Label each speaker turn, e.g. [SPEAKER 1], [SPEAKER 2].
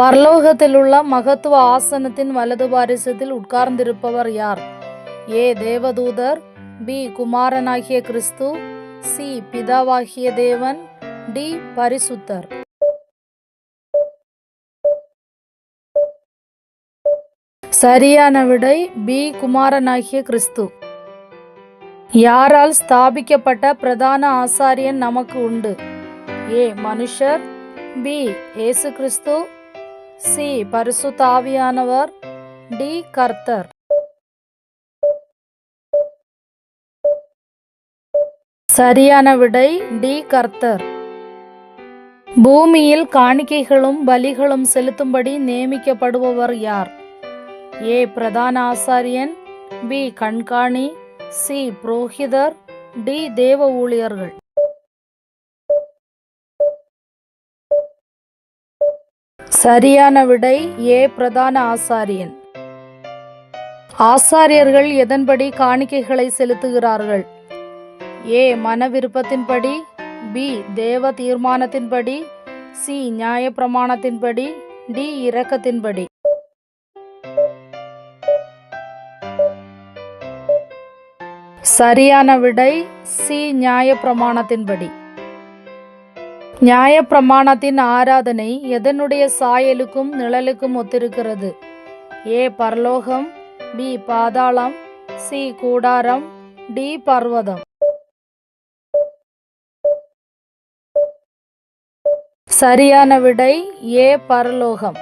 [SPEAKER 1] பரலோகத்திலுள்ள மகத்துவ ஆசனத்தின் வலது பாரிசத்தில் உட்கார்ந்திருப்பவர் யார்? ஏ தேவதூதர், பி குமாரனாகிய கிறிஸ்து, சி பிதாவாகிய தேவன், டி பரிசுத்தர். சரியான விடை பி குமாரனாகிய கிறிஸ்து. யாரால் ஸ்தாபிக்கப்பட்ட பிரதான ஆசாரியன் நமக்கு உண்டு? ஏ மனுஷர், பி இயேசு கிறிஸ்து, சி பரிசுத்த ஆவியானவர், டி கர்த்தர். சரியான விடை டி கர்த்தர். பூமியில் காணிக்கைகளும் பலிகளும் செலுத்தும்படி நியமிக்கப்படுபவர் யார்? ஏ பிரதான ஆசாரியன், பி கண்காணி, சி புரோகிதர், டி தேவ ஊழியர்கள். சரியான விடை ஏ பிரதான ஆசாரியன். ஆசாரியர்கள் எதன்படி காணிக்கைகளை செலுத்துகிறார்கள்? ஏ மன விருப்பத்தின்படி, பி தேவ தீர்மானத்தின்படி, சி நியாய பிரமாணத்தின்படி, டி இரக்கத்தின்படி. சரியான விடை சி நியாய பிரமாணத்தின்படி. நியாய பிரமாணத்தின் ஆராதனை எதனுடைய சாயலுக்கும் நிழலுக்கும் ஒத்திருக்கிறது? ஏ பரலோகம், பி பாதாளம், சி கூடாரம், டி பர்வதம். சரியான விடை ஏ பரலோகம்.